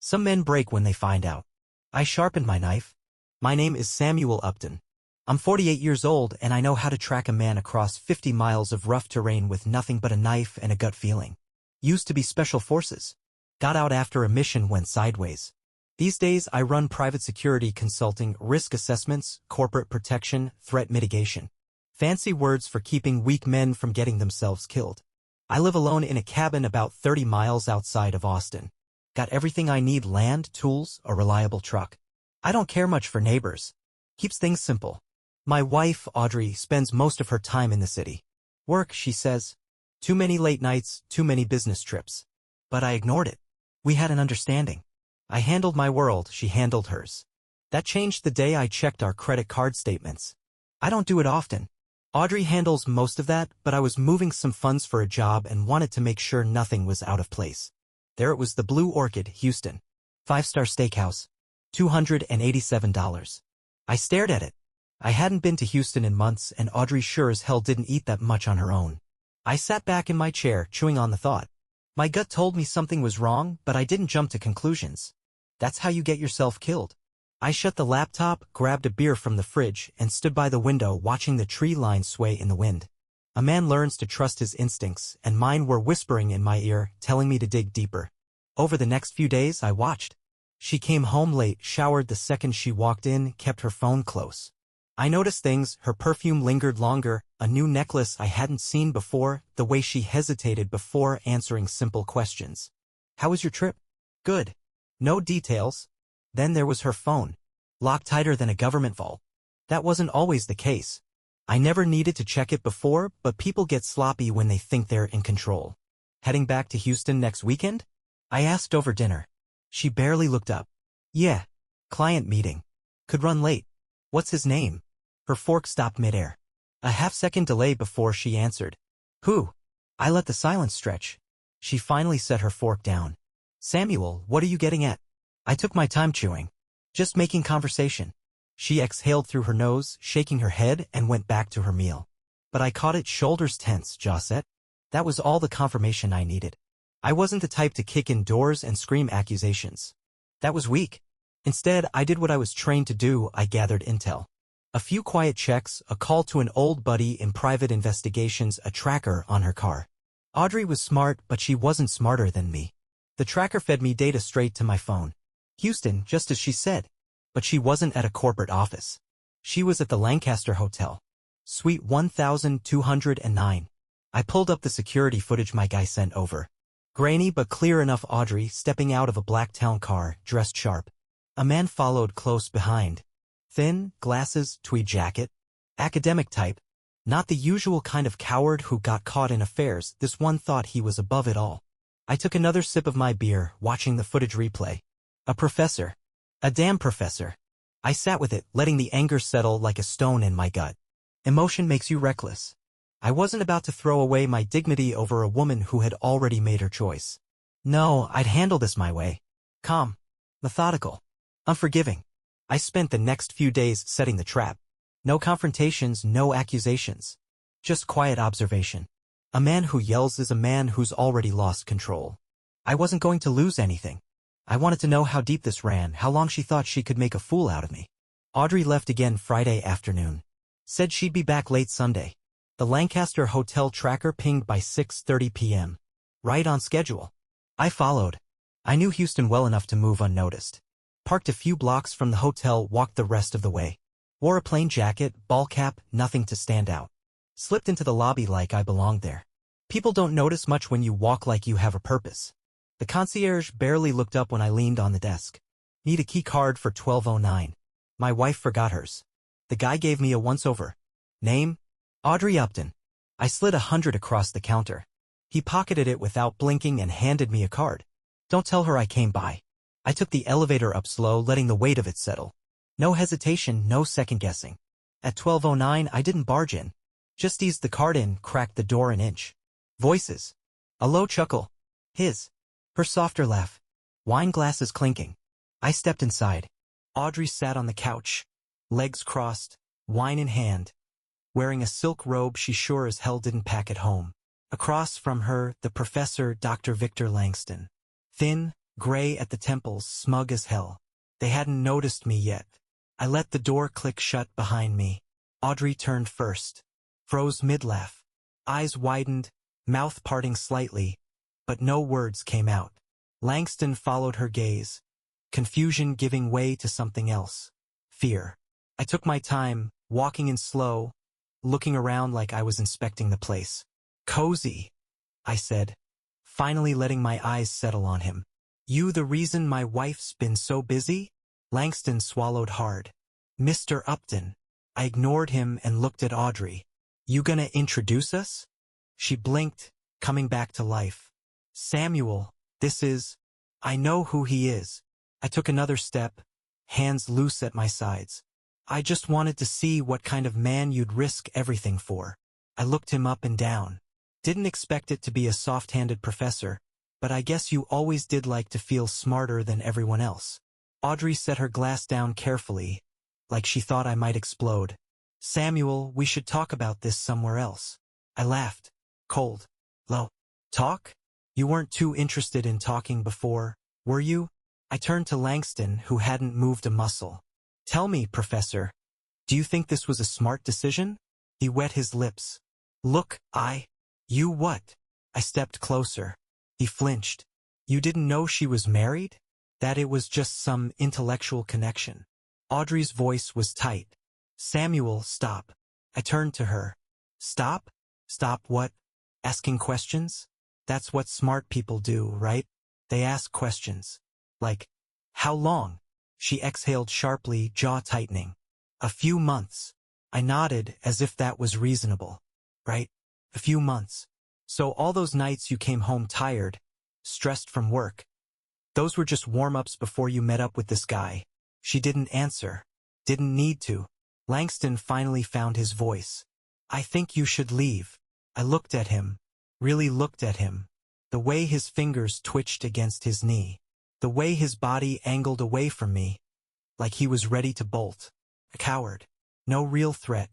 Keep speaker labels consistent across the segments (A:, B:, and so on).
A: Some men break when they find out. I sharpened my knife. My name is Samuel Upton. I'm 48 years old and I know how to track a man across 50 miles of rough terrain with nothing but a knife and a gut feeling. Used to be special forces. Got out after a mission went sideways. These days I run private security consulting, risk assessments, corporate protection, threat mitigation. Fancy words for keeping weak men from getting themselves killed. I live alone in a cabin about 30 miles outside of Austin. Got everything I need: land, tools, a reliable truck. I don't care much for neighbors. Keeps things simple. My wife, Audrey, spends most of her time in the city. Work, she says. Too many late nights, too many business trips. But I ignored it. We had an understanding. I handled my world, she handled hers. That changed the day I checked our credit card statements. I don't do it often. Audrey handles most of that, but I was moving some funds for a job and wanted to make sure nothing was out of place. There it was, the Blue Orchid, Houston. 5-star steakhouse. $287. I stared at it. I hadn't been to Houston in months and Audrey sure as hell didn't eat that much on her own. I sat back in my chair, chewing on the thought. My gut told me something was wrong, but I didn't jump to conclusions. That's how you get yourself killed. I shut the laptop, grabbed a beer from the fridge, and stood by the window watching the tree line sway in the wind. A man learns to trust his instincts, and mine were whispering in my ear, telling me to dig deeper. Over the next few days, I watched. She came home late, showered the second she walked in, kept her phone close. I noticed things: her perfume lingered longer, a new necklace I hadn't seen before, the way she hesitated before answering simple questions. How was your trip? Good. No details. Then there was her phone. Locked tighter than a government vault. That wasn't always the case. I never needed to check it before, but people get sloppy when they think they're in control. Heading back to Houston next weekend? I asked over dinner. She barely looked up. Yeah. Client meeting. Could run late. What's his name? Her fork stopped midair. A half-second delay before she answered. Who? I let the silence stretch. She finally set her fork down. Samuel, what are you getting at? I took my time chewing. Just making conversation. She exhaled through her nose, shaking her head, and went back to her meal. But I caught it, shoulders tense, jaw set. That was all the confirmation I needed. I wasn't the type to kick in doors and scream accusations. That was weak. Instead, I did what I was trained to do. I gathered intel. A few quiet checks, a call to an old buddy in private investigations, a tracker on her car. Audrey was smart, but she wasn't smarter than me. The tracker fed me data straight to my phone. Houston, just as she said. But she wasn't at a corporate office. She was at the Lancaster Hotel. Suite 1209. I pulled up the security footage my guy sent over. Grainy but clear enough: Audrey stepping out of a black town car, dressed sharp. A man followed close behind. Thin, glasses, tweed jacket. Academic type. Not the usual kind of coward who got caught in affairs. This one thought he was above it all. I took another sip of my beer, watching the footage replay. A professor. A damn professor. I sat with it, letting the anger settle like a stone in my gut. Emotion makes you reckless. I wasn't about to throw away my dignity over a woman who had already made her choice. No, I'd handle this my way. Calm. Methodical. Unforgiving. I spent the next few days setting the trap. No confrontations, no accusations. Just quiet observation. A man who yells is a man who's already lost control. I wasn't going to lose anything. I wanted to know how deep this ran, how long she thought she could make a fool out of me. Audrey left again Friday afternoon. Said she'd be back late Sunday. The Lancaster Hotel tracker pinged by 6:30 p.m. Right on schedule. I followed. I knew Houston well enough to move unnoticed. Parked a few blocks from the hotel, walked the rest of the way. Wore a plain jacket, ball cap, nothing to stand out. Slipped into the lobby like I belonged there. People don't notice much when you walk like you have a purpose. The concierge barely looked up when I leaned on the desk. Need a key card for 1209. My wife forgot hers. The guy gave me a once-over. Name? Audrey Upton. I slid 100 across the counter. He pocketed it without blinking and handed me a card. Don't tell her I came by. I took the elevator up slow, letting the weight of it settle. No hesitation, no second-guessing. At 1209, I didn't barge in. Just eased the card in, cracked the door an inch. Voices. A low chuckle. His. Her softer laugh. Wine glasses clinking. I stepped inside. Audrey sat on the couch. Legs crossed, wine in hand. Wearing a silk robe she sure as hell didn't pack at home. Across from her, the professor, Dr. Victor Langston. Thin, gray at the temples, smug as hell. They hadn't noticed me yet. I let the door click shut behind me. Audrey turned first, froze mid-laugh, eyes widened, mouth parting slightly, but no words came out. Langston followed her gaze, confusion giving way to something else. Fear. I took my time, walking in slow, looking around like I was inspecting the place. Cozy, I said, finally letting my eyes settle on him. You the reason my wife's been so busy? Langston swallowed hard. Mr. Upton. I ignored him and looked at Audrey. You gonna introduce us? She blinked, coming back to life. Samuel, this is... I know who he is. I took another step, hands loose at my sides. I just wanted to see what kind of man you'd risk everything for. I looked him up and down. Didn't expect it to be a soft-handed professor, but I guess you always did like to feel smarter than everyone else. Audrey set her glass down carefully, like she thought I might explode. Samuel, we should talk about this somewhere else. I laughed. Cold. Low. Talk? You weren't too interested in talking before, were you? I turned to Langston, who hadn't moved a muscle. Tell me, Professor, do you think this was a smart decision? He wet his lips. Look, You what? I stepped closer. He flinched. You didn't know she was married? That it was just some intellectual connection? Audrey's voice was tight. Samuel, stop. I turned to her. Stop? Stop what? Asking questions? That's what smart people do, right? They ask questions. Like, how long? She exhaled sharply, jaw tightening. A few months. I nodded as if that was reasonable. Right? A few months. So all those nights you came home tired, stressed from work, those were just warm-ups before you met up with this guy. She didn't answer. Didn't need to. Langston finally found his voice. I think you should leave. I looked at him. Really looked at him. The way his fingers twitched against his knee. The way his body angled away from me, like he was ready to bolt. A coward. No real threat.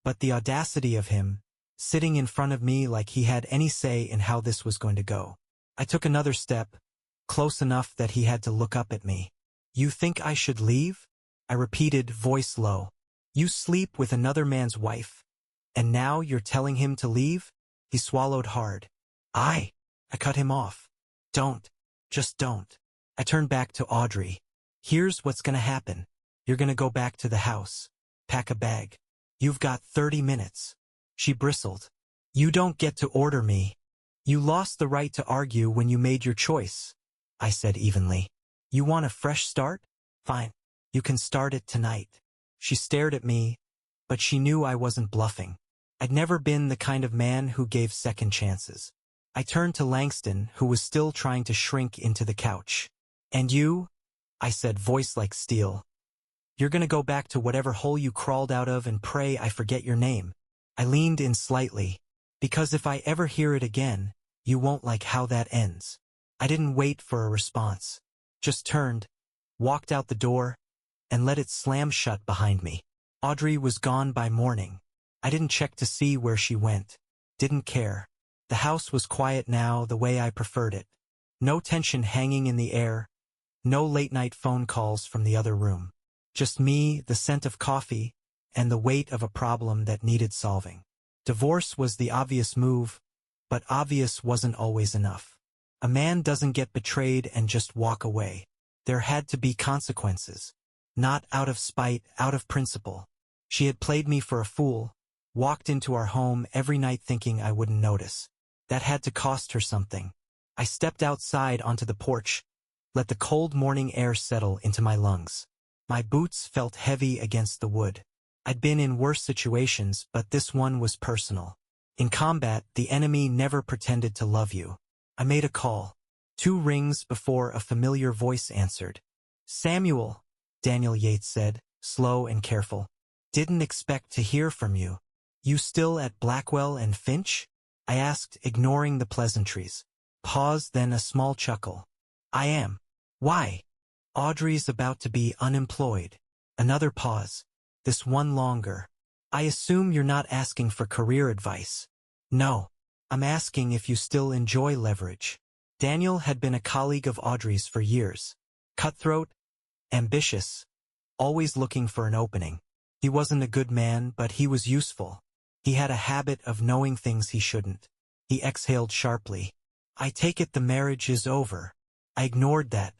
A: But the audacity of him, sitting in front of me like he had any say in how this was going to go. I took another step, close enough that he had to look up at me. You think I should leave? I repeated, voice low. You sleep with another man's wife, and now you're telling him to leave? He swallowed hard. I cut him off. Don't. Just don't. I turned back to Audrey. Here's what's gonna happen. You're gonna go back to the house. Pack a bag. You've got 30 minutes. She bristled. You don't get to order me. You lost the right to argue when you made your choice. I said evenly. You want a fresh start? Fine. You can start it tonight. She stared at me, but she knew I wasn't bluffing. I'd never been the kind of man who gave second chances. I turned to Langston, who was still trying to shrink into the couch. And you? I said, voice like steel. You're gonna go back to whatever hole you crawled out of and pray I forget your name. I leaned in slightly. Because if I ever hear it again, you won't like how that ends. I didn't wait for a response. Just turned, walked out the door, and let it slam shut behind me. Audrey was gone by morning. I didn't check to see where she went. Didn't care. The house was quiet now, the way I preferred it. No tension hanging in the air. No late-night phone calls from the other room. Just me, the scent of coffee, and the weight of a problem that needed solving. Divorce was the obvious move, but obvious wasn't always enough. A man doesn't get betrayed and just walk away. There had to be consequences. Not out of spite, out of principle. She had played me for a fool, walked into our home every night thinking I wouldn't notice. That had to cost her something. I stepped outside onto the porch, let the cold morning air settle into my lungs. My boots felt heavy against the wood. I'd been in worse situations, but this one was personal. In combat, the enemy never pretended to love you. I made a call. 2 rings before a familiar voice answered. Samuel, Daniel Yates said, slow and careful. Didn't expect to hear from you. You still at Blackwell and Finch? I asked, ignoring the pleasantries. Pause, then a small chuckle. I am. Why? Audrey's about to be unemployed. Another pause. This one longer. I assume you're not asking for career advice. No. I'm asking if you still enjoy leverage. Daniel had been a colleague of Audrey's for years. Cutthroat, ambitious, always looking for an opening. He wasn't a good man, but he was useful. He had a habit of knowing things he shouldn't. He exhaled sharply. I take it the marriage is over. I ignored that.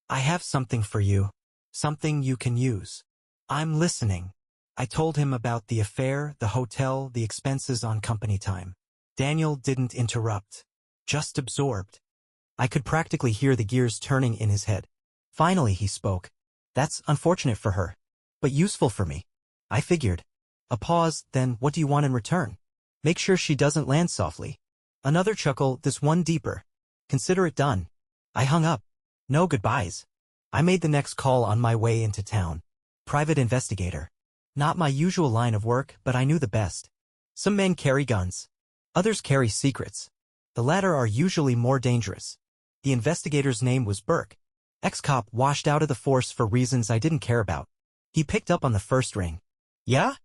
A: I have something for you. Something you can use. I'm listening. I told him about the affair, the hotel, the expenses on company time. Daniel didn't interrupt. Just absorbed. I could practically hear the gears turning in his head. Finally he spoke. That's unfortunate for her. But useful for me. I figured. A pause, then what do you want in return? Make sure she doesn't land softly. Another chuckle, this one deeper. Consider it done. I hung up. No goodbyes. I made the next call on my way into town. Private investigator. Not my usual line of work, but I knew the best. Some men carry guns. Others carry secrets. The latter are usually more dangerous. The investigator's name was Burke. Ex-cop washed out of the force for reasons I didn't care about. He picked up on the first ring. Yeah?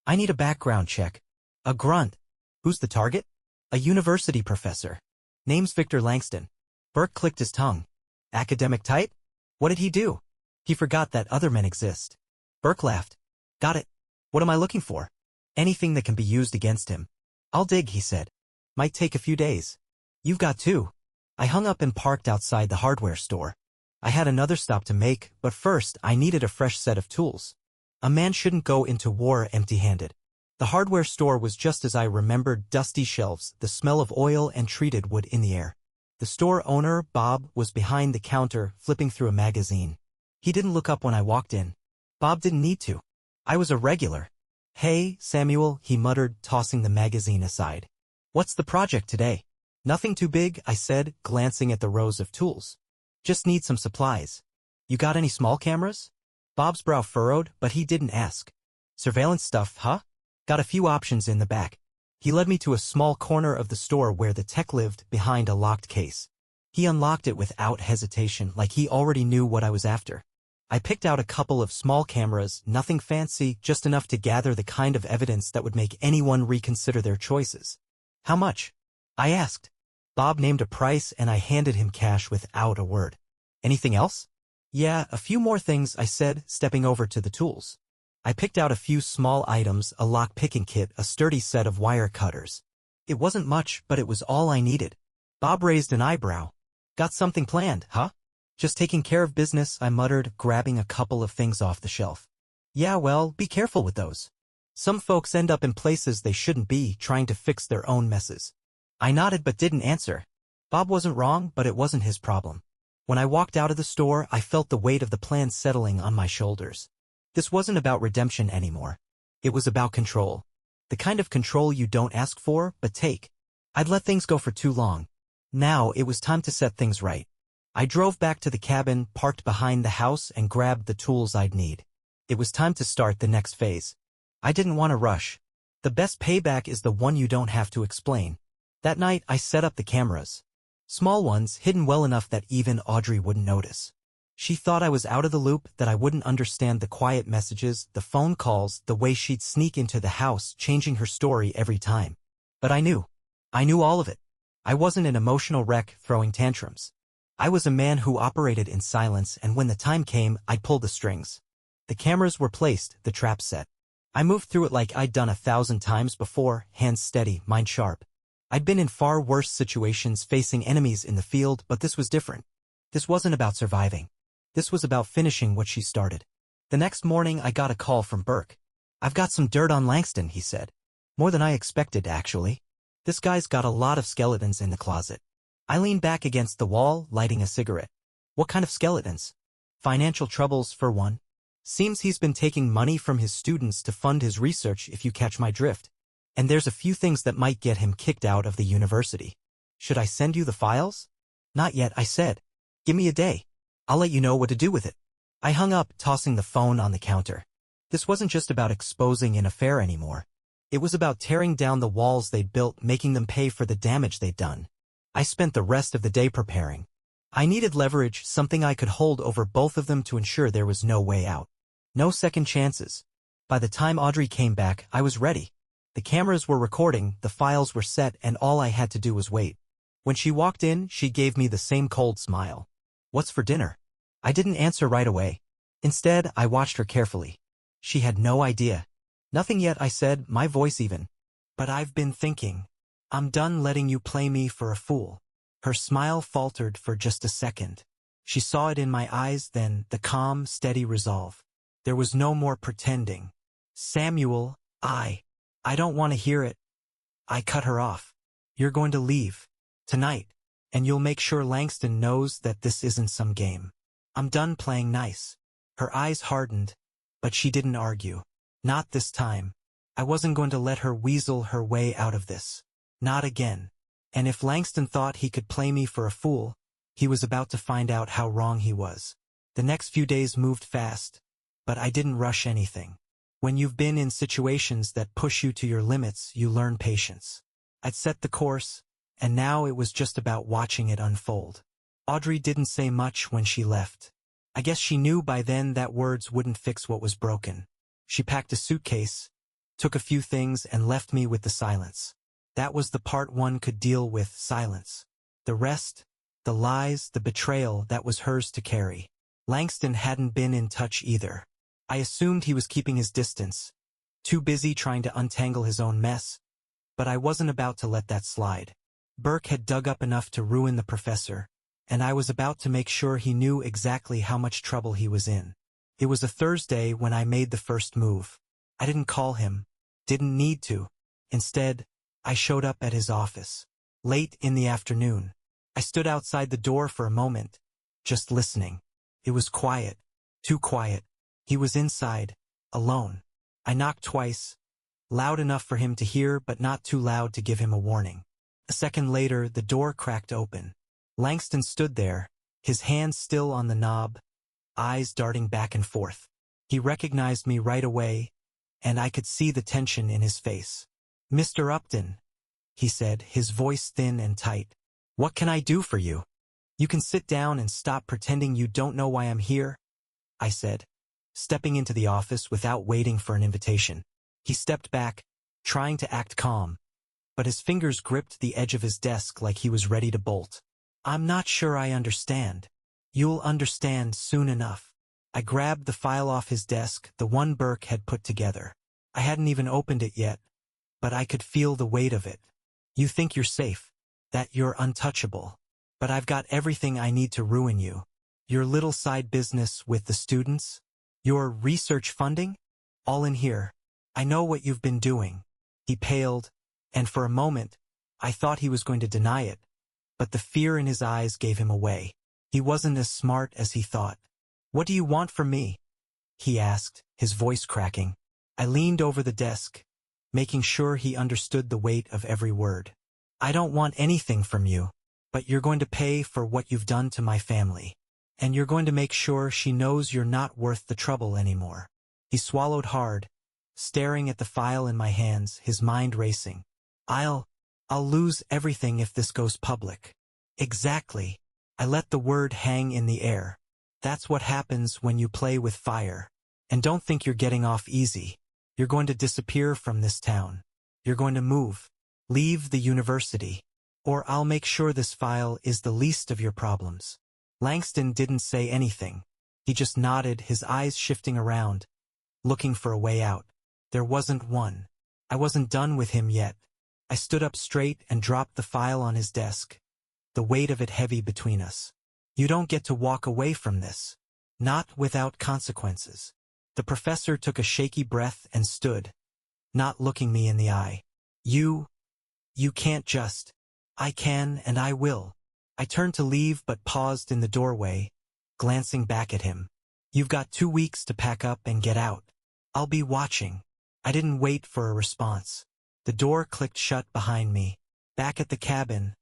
A: I need a background check. A grunt. Who's the target? A university professor. Name's Victor Langston. Burke clicked his tongue. Academic type? What did he do? He forgot that other men exist. Burke laughed. Got it. What am I looking for? Anything that can be used against him. I'll dig, he said. Might take a few days. You've got two. I hung up and parked outside the hardware store. I had another stop to make, but first I needed a fresh set of tools. A man shouldn't go into war empty-handed. The hardware store was just as I remembered, dusty shelves, the smell of oil and treated wood in the air. The store owner, Bob, was behind the counter, flipping through a magazine. He didn't look up when I walked in. Bob didn't need to. I was a regular. Hey, Samuel, he muttered, tossing the magazine aside. What's the project today? Nothing too big, I said, glancing at the rows of tools. Just need some supplies. You got any small cameras? Bob's brow furrowed, but he didn't ask. Surveillance stuff, huh? Got a few options in the back. He led me to a small corner of the store where the tech lived, behind a locked case. He unlocked it without hesitation, like he already knew what I was after. I picked out a couple of small cameras, nothing fancy, just enough to gather the kind of evidence that would make anyone reconsider their choices. How much? I asked. Bob named a price and I handed him cash without a word. Anything else? Yeah, a few more things, I said, stepping over to the tools. I picked out a few small items, a lock-picking kit, a sturdy set of wire cutters. It wasn't much, but it was all I needed. Bob raised an eyebrow. Got something planned, huh? Just taking care of business, I muttered, grabbing a couple of things off the shelf. Yeah, well, be careful with those. Some folks end up in places they shouldn't be, trying to fix their own messes. I nodded but didn't answer. Bob wasn't wrong, but it wasn't his problem. When I walked out of the store, I felt the weight of the plan settling on my shoulders. This wasn't about redemption anymore. It was about control. The kind of control you don't ask for, but take. I'd let things go for too long. Now it was time to set things right. I drove back to the cabin, parked behind the house, and grabbed the tools I'd need. It was time to start the next phase. I didn't want to rush. The best payback is the one you don't have to explain. That night, I set up the cameras. Small ones, hidden well enough that even Audrey wouldn't notice. She thought I was out of the loop, that I wouldn't understand the quiet messages, the phone calls, the way she'd sneak into the house, changing her story every time. But I knew. I knew all of it. I wasn't an emotional wreck throwing tantrums. I was a man who operated in silence, and when the time came, I'd pull the strings. The cameras were placed, the trap set. I moved through it like I'd done 1,000 times before, hands steady, mind sharp. I'd been in far worse situations facing enemies in the field, but this was different. This wasn't about surviving. This was about finishing what she started. The next morning, I got a call from Burke. I've got some dirt on Langston, he said. More than I expected, actually. This guy's got a lot of skeletons in the closet. I leaned back against the wall, lighting a cigarette. What kind of skeletons? Financial troubles, for one. Seems he's been taking money from his students to fund his research, if you catch my drift. And there's a few things that might get him kicked out of the university. Should I send you the files? Not yet, I said. Give me a day. I'll let you know what to do with it. I hung up, tossing the phone on the counter. This wasn't just about exposing an affair anymore. It was about tearing down the walls they'd built, making them pay for the damage they'd done. I spent the rest of the day preparing. I needed leverage, something I could hold over both of them to ensure there was no way out. No second chances. By the time Audrey came back, I was ready. The cameras were recording, the files were set, and all I had to do was wait. When she walked in, she gave me the same cold smile. "What's for dinner?" I didn't answer right away. Instead, I watched her carefully. She had no idea. "Nothing yet," I said, my voice even. "But I've been thinking. I'm done letting you play me for a fool." Her smile faltered for just a second. She saw it in my eyes then, the calm, steady resolve. There was no more pretending. "Samuel, I don't want to hear it." I cut her off. "You're going to leave. Tonight. And you'll make sure Langston knows that this isn't some game. I'm done playing nice." Her eyes hardened, but she didn't argue. Not this time. I wasn't going to let her weasel her way out of this. Not again. And if Langston thought he could play me for a fool, he was about to find out how wrong he was. The next few days moved fast, but I didn't rush anything. When you've been in situations that push you to your limits, you learn patience. I'd set the course, and now it was just about watching it unfold. Audrey didn't say much when she left. I guess she knew by then that words wouldn't fix what was broken. She packed a suitcase, took a few things, and left me with the silence. That was the part one could deal with, silence. The rest, the lies, the betrayal, that was hers to carry. Langston hadn't been in touch either. I assumed he was keeping his distance, too busy trying to untangle his own mess, but I wasn't about to let that slide. Burke had dug up enough to ruin the professor, and I was about to make sure he knew exactly how much trouble he was in. It was a Thursday when I made the first move. I didn't call him, didn't need to. Instead, I showed up at his office. Late in the afternoon. I stood outside the door for a moment, just listening. It was quiet, too quiet. He was inside, alone. I knocked twice, loud enough for him to hear but not too loud to give him a warning. A second later, the door cracked open. Langston stood there, his hands still on the knob, eyes darting back and forth. He recognized me right away, and I could see the tension in his face. "Mr. Upton," he said, his voice thin and tight. "What can I do for you?" "You can sit down and stop pretending you don't know why I'm here," I said, stepping into the office without waiting for an invitation. He stepped back, trying to act calm, but his fingers gripped the edge of his desk like he was ready to bolt. "I'm not sure I understand." "You'll understand soon enough." I grabbed the file off his desk, the one Burke had put together. I hadn't even opened it yet, but I could feel the weight of it. "You think you're safe, that you're untouchable. But I've got everything I need to ruin you. Your little side business with the students, your research funding, all in here. I know what you've been doing." He paled, and for a moment, I thought he was going to deny it, but the fear in his eyes gave him away. He wasn't as smart as he thought. "What do you want from me?" he asked, his voice cracking. I leaned over the desk, making sure he understood the weight of every word. "I don't want anything from you, but you're going to pay for what you've done to my family. And you're going to make sure she knows you're not worth the trouble anymore." He swallowed hard, staring at the file in my hands, his mind racing. I'll lose everything if this goes public." "Exactly." I let the word hang in the air. "That's what happens when you play with fire. And don't think you're getting off easy. You're going to disappear from this town. You're going to move, leave the university. Or I'll make sure this file is the least of your problems." Langston didn't say anything. He just nodded, his eyes shifting around, looking for a way out. There wasn't one. I wasn't done with him yet. I stood up straight and dropped the file on his desk, the weight of it heavy between us. "You don't get to walk away from this. Not without consequences." The professor took a shaky breath and stood, not looking me in the eye. You can't just." "I can and I will." I turned to leave but paused in the doorway, glancing back at him. "You've got 2 weeks to pack up and get out. I'll be watching." I didn't wait for a response. The door clicked shut behind me. Back at the cabin,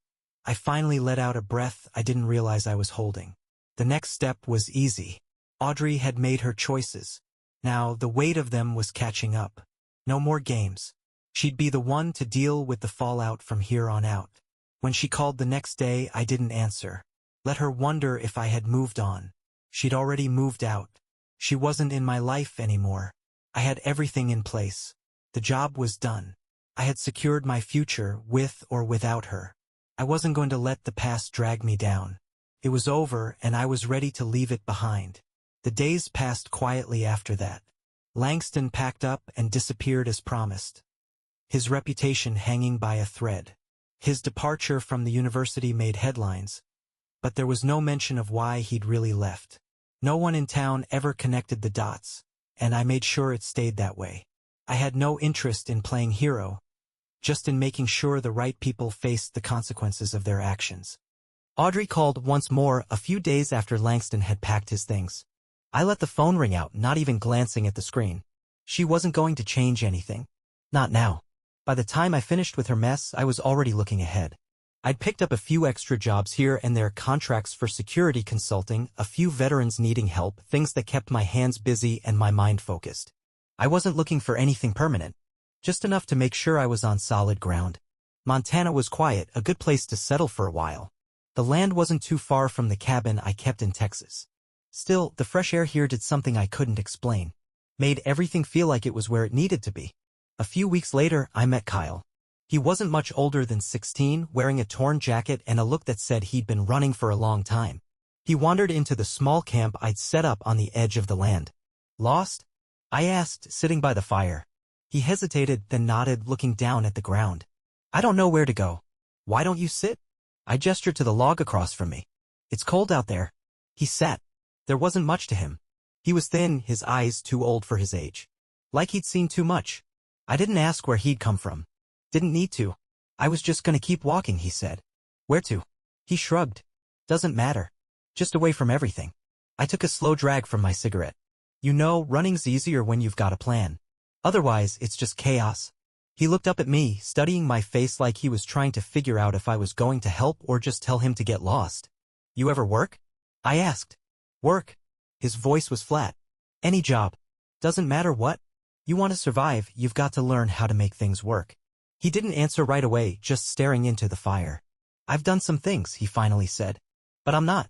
A: I finally let out a breath I didn't realize I was holding. The next step was easy. Audrey had made her choices. Now the weight of them was catching up. No more games. She'd be the one to deal with the fallout from here on out. When she called the next day, I didn't answer. Let her wonder if I had moved on. She'd already moved out. She wasn't in my life anymore. I had everything in place. The job was done. I had secured my future with or without her. I wasn't going to let the past drag me down. It was over, and I was ready to leave it behind. The days passed quietly after that. Langston packed up and disappeared as promised, his reputation hanging by a thread. His departure from the university made headlines, but there was no mention of why he'd really left. No one in town ever connected the dots, and I made sure it stayed that way. I had no interest in playing hero, just in making sure the right people faced the consequences of their actions. Audrey called once more a few days after Langston had packed his things. I let the phone ring out, not even glancing at the screen. She wasn't going to change anything. Not now. By the time I finished with her mess, I was already looking ahead. I'd picked up a few extra jobs here and there, contracts for security consulting, a few veterans needing help, things that kept my hands busy and my mind focused. I wasn't looking for anything permanent, just enough to make sure I was on solid ground. Montana was quiet, a good place to settle for a while. The land wasn't too far from the cabin I kept in Texas. Still, the fresh air here did something I couldn't explain. Made everything feel like it was where it needed to be. A few weeks later, I met Kyle. He wasn't much older than 16, wearing a torn jacket and a look that said he'd been running for a long time. He wandered into the small camp I'd set up on the edge of the land. "Lost?" I asked, sitting by the fire. He hesitated, then nodded, looking down at the ground. "I don't know where to go." "Why don't you sit?" I gestured to the log across from me. "It's cold out there." He sat. There wasn't much to him. He was thin, his eyes too old for his age. Like he'd seen too much. I didn't ask where he'd come from. Didn't need to. "I was just gonna keep walking," he said. "Where to?" He shrugged. "Doesn't matter. Just away from everything." I took a slow drag from my cigarette. You know, running's easier when you've got a plan. Otherwise, it's just chaos. He looked up at me, studying my face like he was trying to figure out if I was going to help or just tell him to get lost. "You ever work?" I asked. "Work?" His voice was flat. "Any job. Doesn't matter what. You want to survive, you've got to learn how to make things work." He didn't answer right away, just staring into the fire. "I've done some things," he finally said. "But I'm not.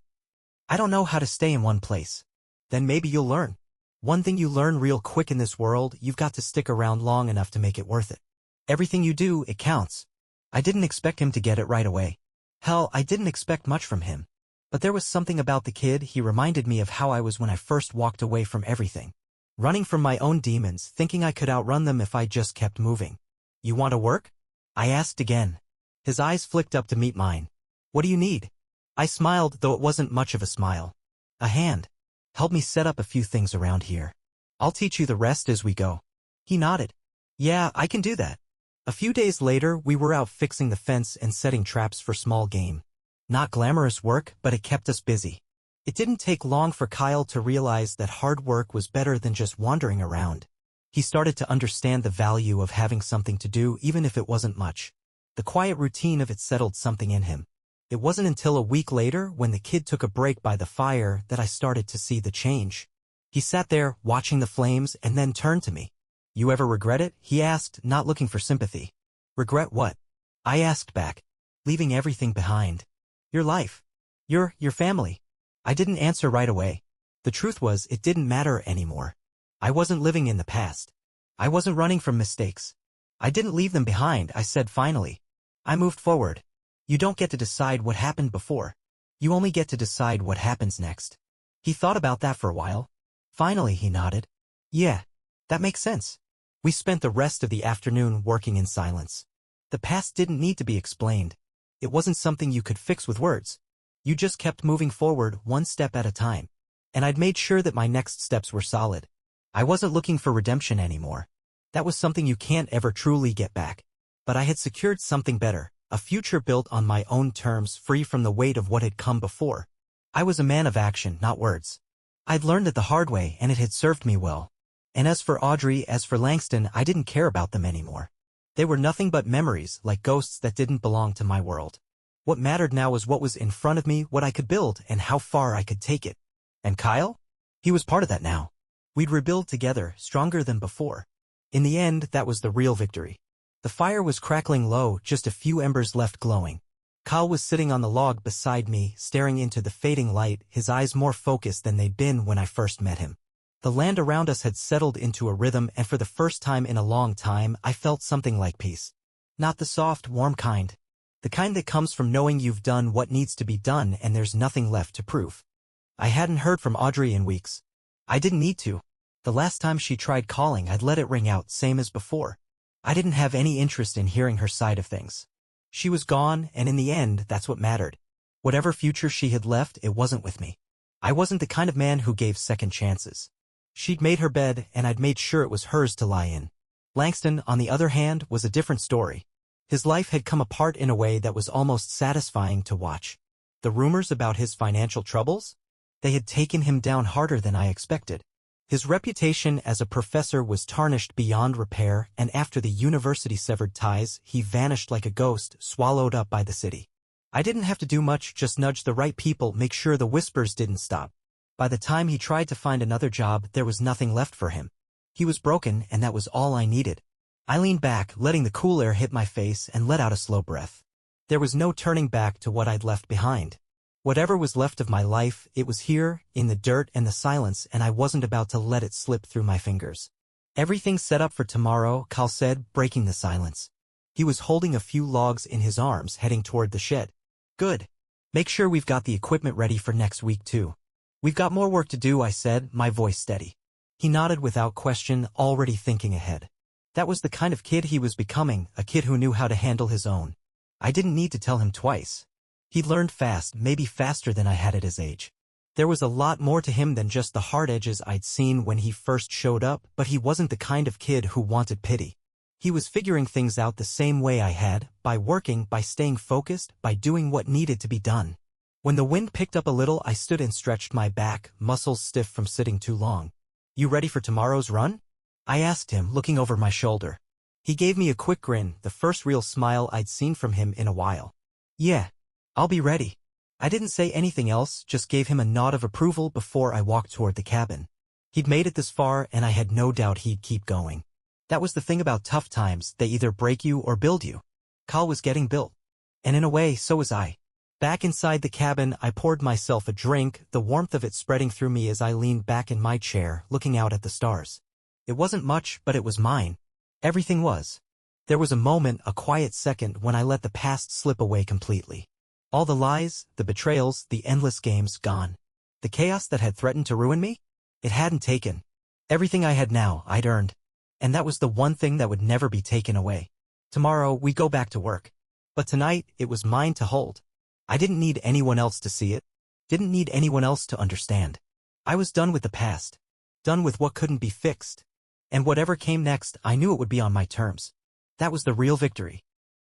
A: I don't know how to stay in one place." "Then maybe you'll learn. One thing you learn real quick in this world, you've got to stick around long enough to make it worth it. Everything you do, it counts." I didn't expect him to get it right away. Hell, I didn't expect much from him. But there was something about the kid. He reminded me of how I was when I first walked away from everything. Running from my own demons, thinking I could outrun them if I just kept moving. "You want to work?" I asked again. His eyes flicked up to meet mine. "What do you need?" I smiled, though it wasn't much of a smile. "A hand. Help me set up a few things around here. I'll teach you the rest as we go." He nodded. "Yeah, I can do that." A few days later, we were out fixing the fence and setting traps for small game. Not glamorous work, but it kept us busy. It didn't take long for Kyle to realize that hard work was better than just wandering around. He started to understand the value of having something to do, even if it wasn't much. The quiet routine of it settled something in him. It wasn't until a week later, when the kid took a break by the fire, that I started to see the change. He sat there, watching the flames, and then turned to me. "You ever regret it?" he asked, not looking for sympathy. "Regret what?" I asked back. "Leaving everything behind. Your life. Your family." I didn't answer right away. The truth was, it didn't matter anymore. I wasn't living in the past. I wasn't running from mistakes. I didn't leave them behind, I said finally. I moved forward. You don't get to decide what happened before. You only get to decide what happens next. He thought about that for a while. Finally, he nodded. "Yeah, that makes sense." We spent the rest of the afternoon working in silence. The past didn't need to be explained. It wasn't something you could fix with words. You just kept moving forward, one step at a time. And I'd made sure that my next steps were solid. I wasn't looking for redemption anymore. That was something you can't ever truly get back. But I had secured something better, a future built on my own terms, free from the weight of what had come before. I was a man of action, not words. I'd learned it the hard way, and it had served me well. And as for Audrey, as for Langston, I didn't care about them anymore. They were nothing but memories, like ghosts that didn't belong to my world. What mattered now was what was in front of me, what I could build, and how far I could take it. And Kyle? He was part of that now. We'd rebuild together, stronger than before. In the end, that was the real victory. The fire was crackling low, just a few embers left glowing. Kyle was sitting on the log beside me, staring into the fading light, his eyes more focused than they'd been when I first met him. The land around us had settled into a rhythm, and for the first time in a long time, I felt something like peace. Not the soft, warm kind. The kind that comes from knowing you've done what needs to be done and there's nothing left to prove. I hadn't heard from Audrey in weeks. I didn't need to. The last time she tried calling, I'd let it ring out, same as before. I didn't have any interest in hearing her side of things. She was gone, and in the end, that's what mattered. Whatever future she had left, it wasn't with me. I wasn't the kind of man who gave second chances. She'd made her bed, and I'd made sure it was hers to lie in. Langston, on the other hand, was a different story. His life had come apart in a way that was almost satisfying to watch. The rumors about his financial troubles? They had taken him down harder than I expected. His reputation as a professor was tarnished beyond repair, and after the university severed ties, he vanished like a ghost, swallowed up by the city. I didn't have to do much, just nudge the right people, make sure the whispers didn't stop. By the time he tried to find another job, there was nothing left for him. He was broken, and that was all I needed. I leaned back, letting the cool air hit my face, and let out a slow breath. There was no turning back to what I'd left behind. Whatever was left of my life, it was here, in the dirt and the silence, and I wasn't about to let it slip through my fingers. Everything's set up for tomorrow, Cal said, breaking the silence. He was holding a few logs in his arms, heading toward the shed. Good. Make sure we've got the equipment ready for next week, too. We've got more work to do, I said, my voice steady. He nodded without question, already thinking ahead. That was the kind of kid he was becoming, a kid who knew how to handle his own. I didn't need to tell him twice. He'd learned fast, maybe faster than I had at his age. There was a lot more to him than just the hard edges I'd seen when he first showed up, but he wasn't the kind of kid who wanted pity. He was figuring things out the same way I had, by working, by staying focused, by doing what needed to be done. When the wind picked up a little, I stood and stretched my back, muscles stiff from sitting too long. You ready for tomorrow's run? I asked him, looking over my shoulder. He gave me a quick grin, the first real smile I'd seen from him in a while. Yeah. I'll be ready. I didn't say anything else, just gave him a nod of approval before I walked toward the cabin. He'd made it this far, and I had no doubt he'd keep going. That was the thing about tough times, they either break you or build you. Cal was getting built. And in a way, so was I. Back inside the cabin, I poured myself a drink, the warmth of it spreading through me as I leaned back in my chair, looking out at the stars. It wasn't much, but it was mine. Everything was. There was a moment, a quiet second, when I let the past slip away completely. All the lies, the betrayals, the endless games gone. The chaos that had threatened to ruin me? It hadn't taken. Everything I had now, I'd earned. And that was the one thing that would never be taken away. Tomorrow, we go back to work. But tonight, it was mine to hold. I didn't need anyone else to see it. Didn't need anyone else to understand. I was done with the past. Done with what couldn't be fixed. And whatever came next, I knew it would be on my terms. That was the real victory.